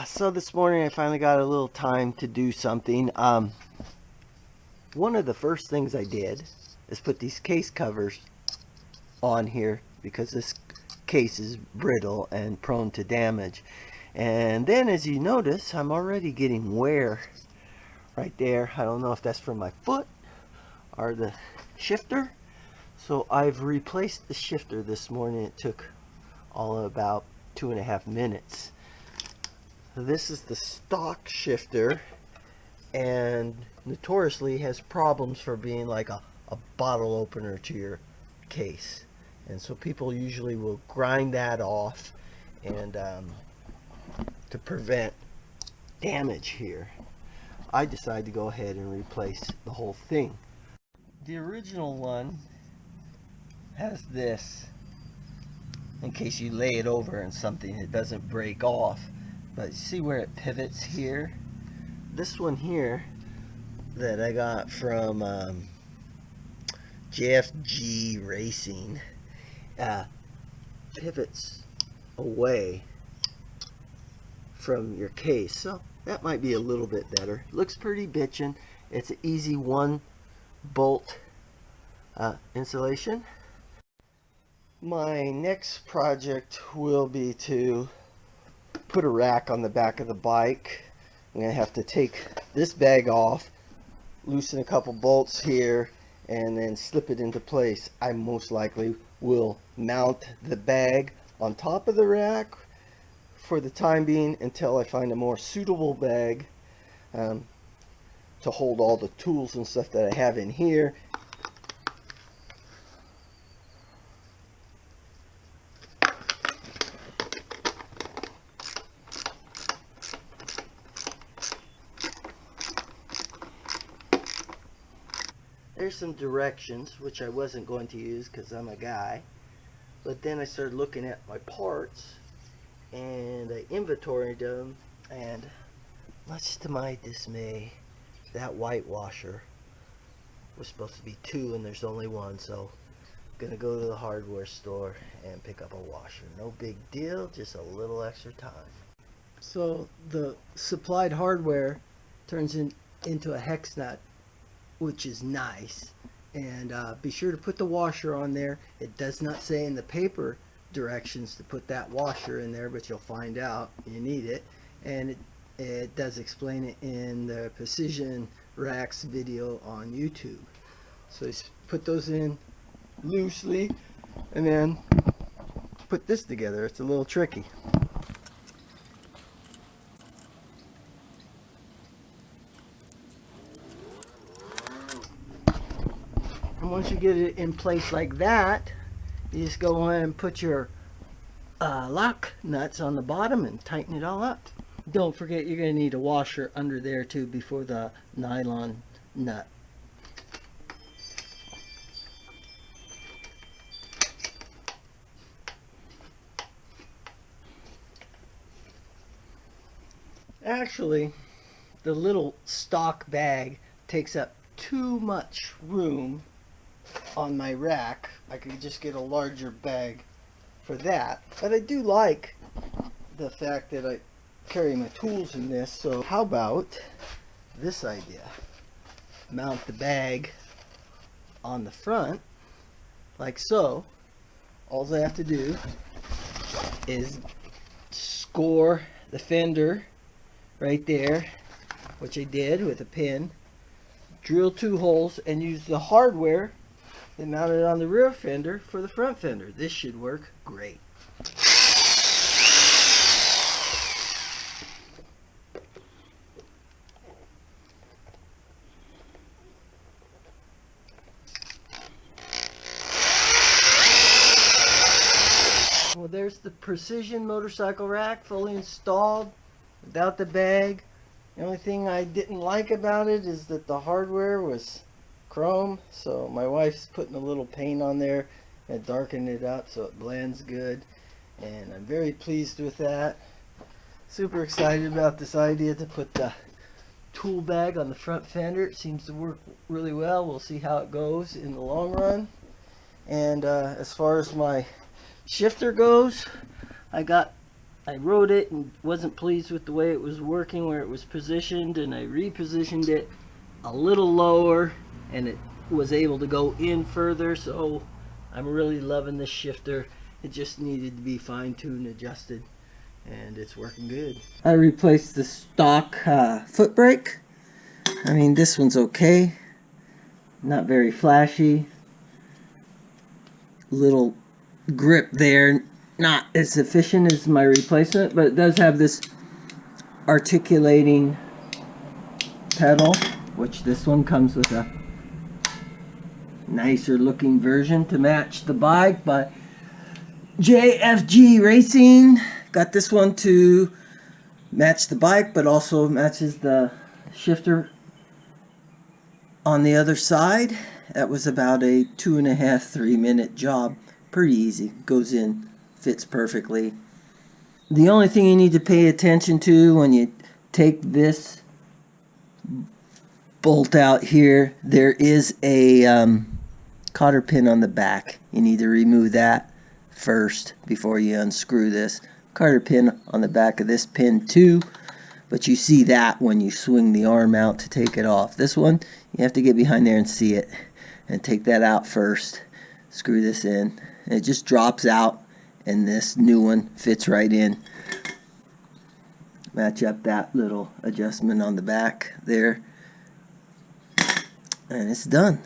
So this morning I finally got a little time to do something. One of the first things I did is put these case covers on here because this case is brittle and prone to damage. And then as you notice, I'm already getting wear right there. I don't know if that's from my foot or the shifter. So I've replaced the shifter this morning. It took all of about 2.5 minutes. This is the stock shifter, and notoriously has problems for being like a bottle opener to your case, and so people usually will grind that off and to prevent damage here. I decided to go ahead and replace the whole thing. The original one has this in case you lay it over and something, it doesn't break off. But see where it pivots here? This one here that I got from JFG Racing pivots away from your case, so that might be a little bit better. Looks pretty bitchin'. It's an easy one bolt installation. My next project will be to put a rack on the back of the bike. I'm going to have to take this bag off, loosen a couple bolts here, and then slip it into place. I most likely will mount the bag on top of the rack for the time being until I find a more suitable bag to hold all the tools and stuff that I have in here. There's some directions which I wasn't going to use because I'm a guy, but then I started looking at my parts and I inventoried them, and much to my dismay, that white washer was supposed to be 2 and there's only 1, so I'm gonna go to the hardware store and pick up a washer. No big deal, just a little extra time. So the supplied hardware turns into a hex nut, which is nice, and be sure to put the washer on there. It does not say in the paper directions to put that washer in there, but you'll find out you need it, and it does explain it in the Precision Racks video on YouTube. So you put those in loosely and then put this together. It's a little tricky. And once you get it in place like that, you just go ahead and put your lock nuts on the bottom and tighten it all up. Don't forget you're going to need a washer under there too before the nylon nut. Actually, the little stock bag takes up too much room on my rack. I could just get a larger bag for that, but I do like the fact that I carry my tools in this. So how about this idea? Mount the bag on the front like so. All I have to do is score the fender right there, which I did with a pin, drill 2 holes, and use the hardware and mount it on the rear fender for the front fender. This should work great. Well, there's the Precision motorcycle rack fully installed without the bag. The only thing I didn't like about it is that the hardware was chrome, so my wife's putting a little paint on there and darkening it up so it blends good, and I'm very pleased with that. Super excited about this idea to put the tool bag on the front fender. It seems to work really well. We'll see how it goes in the long run. And as far as my shifter goes, I got I wrote it and wasn't pleased with the way it was working, where it was positioned, and I repositioned it a little lower and it was able to go in further. So I'm really loving this shifter. It just needed to be fine-tuned, adjusted, and it's working good. I replaced the stock foot brake. I mean, this one's okay, not very flashy. Little grip there, not as efficient as my replacement, but it does have this articulating pedal, which this one comes with a nicer looking version to match the bike by JFG Racing. Got this one to match the bike, but also matches the shifter on the other side. That was about a 2.5–3 minute job. Pretty easy. Goes in, fits perfectly. The only thing you need to pay attention to when you take this bolt out here, there is a cotter pin on the back. You need to remove that first before you unscrew this. Cotter pin on the back of this pin too, but you see that when you swing the arm out to take it off. This one, you have to get behind there and see it and take that out first. Screw this in, and it just drops out, and this new one fits right in. Match up that little adjustment on the back there, and it's done.